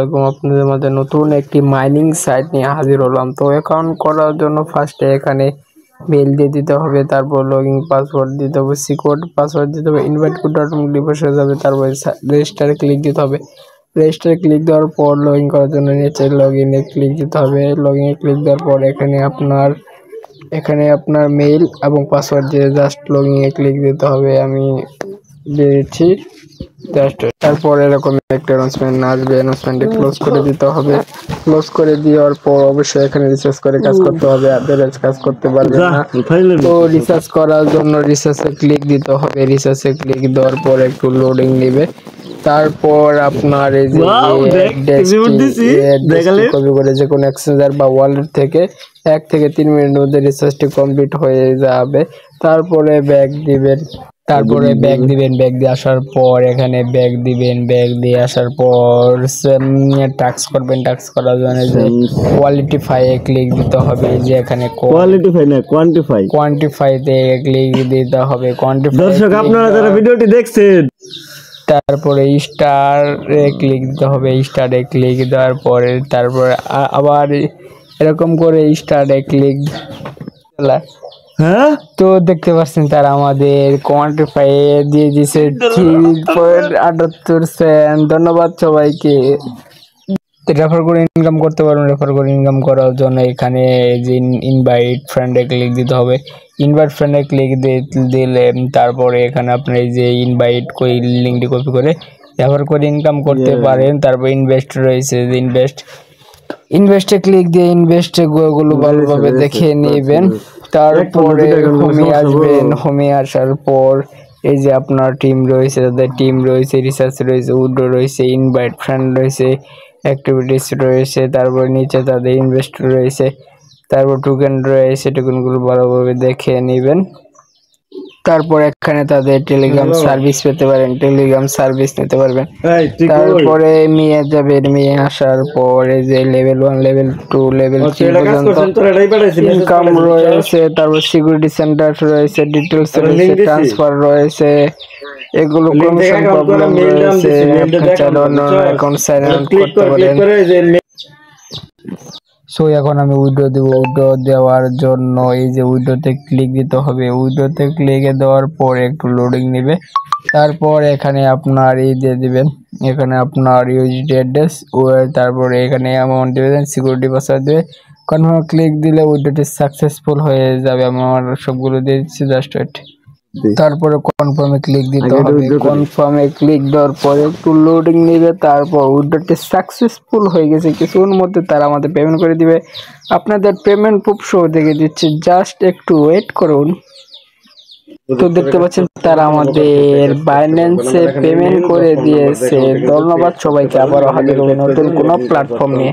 এরকম আপনাদের মধ্যে নতুন একটি মাইনিং সাইট নিয়ে হাজির হলাম। তো অ্যাকাউন্ট করার জন্য ফার্স্টে এখানে মেল দিয়ে দিতে হবে, তারপর লগইন পাসওয়ার্ড দিতে হবে, সিকিউর পাসওয়ার্ড দিতে হবে, ইনভাইট কোড অটোমেটিক বসে যাবে, তারপর রেজিস্টারে ক্লিক দিতে হবে। রেজিস্টারে ক্লিক দেওয়ার পর লগইন করার জন্য নিচে লগইনে ক্লিক দিতে হবে। লগইনে ক্লিক দেওয়ার পর এখানে আপনার মেইল এবং পাসওয়ার্ড দিয়ে জাস্ট লগইনে ক্লিক দিতে হবে। আমি দিয়ে দিচ্ছি জাস্ট। তারপর এরকম একটা অ্যানাউন্সমেন্ট আসবে, অ্যানাউন্সমেন্টে ক্লোজ করে দিতে হবে। ক্লোজ করে দেওয়ার পর অবশ্যই এখানে রিসার্চ করে কাজ করতে হবে, আদারওয়াইজ কাজ করতে পারবে না। তো রিসার্চ করার জন্য রিসার্চে ক্লিক দিতে হবে। রিসার্চে ক্লিক দেওয়ার পর একটু লোডিং নেবে। তারপর আপনার এই যে কপি করে যে কোনো এক্সচেঞ্জার বা ওয়ালেট থেকে 1 থেকে 3 মিনিটের মধ্যে রিসার্চটি কমপ্লিট হয়ে যাবে। তারপরে ব্যাক দিবেন, ব্যাক দিয়ে আসার পর এখানে ব্যাক দিবেন। ব্যাক দিয়ে আসার পর টাস্ক করবেন। টাস্ক করার জন্য যে কোয়ালিটিফাই এ ক্লিক দিতে হবে। যে এখানে কোয়ালিটিফাই না কোয়ান্টিফাই তে ক্লিক দিতে হবে। দর্শক আপনারা যারা ভিডিওটি দেখছেন, তারপরে স্টারে ক্লিক দিতে হবে। স্টারে ক্লিক দেওয়ার পরে তারপরে আবার এরকম করে স্টারে ক্লিক তো দেখতে পাচ্ছেন তারা আমাদের কোয়ান্টিফাই দিয়ে দিয়েছে 3.78 ধন্যবাদ সবাইকে। রেফার করে ইনকাম করতে পারবেন। রেফার করে ইনকাম করার জন্য এখানে যে ইনভাইট ফ্রেন্ডে ক্লিক দিতে হবে। ইনভাইট ফ্রেন্ডে ক্লিক দিলে তারপরে এখানে আপনি এই যে ইনভাইট লিঙ্কটি কপি করে রেফার করে ইনকাম করতে পারেন। তারপর ইনভেস্ট রয়েছে, যে ইনভেস্টে ক্লিক দিয়ে ইনভেস্টে গুলো ভালোভাবে দেখে নেবেন। তারপরে হোমে আসবেন। হোমে আসার পর এই যে আপনার টিম রয়েছে, তাদের টিম রয়েছে, রিসার্চ রয়েছে, উইথড্র রয়েছে, ইনভাইট ফ্রেন্ড রয়েছে, অ্যাক্টিভিটিস রয়েছে, তারপর নিচে তাদের ইনভেস্ট রয়েছে, তারপর টোকেন রয়েছে। টোকেনগুলো ভালোভাবে দেখে নেবেন। তারপর এখানে তাদের টেলিগ্রাম সার্ভিস পেতে পারেন, টেলিগ্রাম সার্ভিস নিতে পারবেন। তারপরে নিয়ে যাবেন। নিয়ে আসার পরে যে লেভেল 1, লেভেল 2, লেভেল 3 পর্যন্ত ইনকাম রয়েছে, তারপর সিকিউরিটি সেন্টার রয়েছে, ডিটেলস রয়েছে, ট্রান্সফার রয়েছে, এগুলো কমিশন প্রবলেম রয়েছে। আপনি চাইলে অন্য অ্যাকাউন্ট সাইন আপ করতে পারেন। সো এখন আমি উইথড্র দেব। উইথড্র দেওয়ার জন্য এই যে উইথড্রতে ক্লিক দিতে হবে। উইথড্রতে ক্লিক দেওয়ার পর একটু লোডিং নেবে। তারপর এখানে আপনার এই দিয়ে দিবেন, এখানে আপনার ইউএসডি অ্যাড্রেস, তারপরে এখানে অ্যামাউন্ট দিবেন, সিকিউরিটি পাসওয়ার্ড দিয়ে কনফার্ম ক্লিক দিলে উইথড্রটি সাকসেসফুল হয়ে যাবে। আমার সবগুলো দিয়ে দিচ্ছি, জাস্ট ওয়েট। তারপরে কনফার্মে ক্লিক দিতে হবে। কনফার্মে ক্লিক দেওয়ার পরে একটু লোডিং নেবে। তারপর উইথড্রটি সাকসেসফুল হয়ে গেছে। কিছুক্ষণের মধ্যে তারা আমাদের পেমেন্ট করে দিবে। আপনাদের পেমেন্ট প্রুফ শো দেখে দিচ্ছে, জাস্ট একটু ওয়েট করুন। তো দেখতে পাচ্ছেন তারা আমাদের বাইন্যান্সে পেমেন্ট করে দিয়েছে। ধন্যবাদ সবাইকে। আবারও হাজির হবে নতুন কোনো প্ল্যাটফর্ম নিয়ে।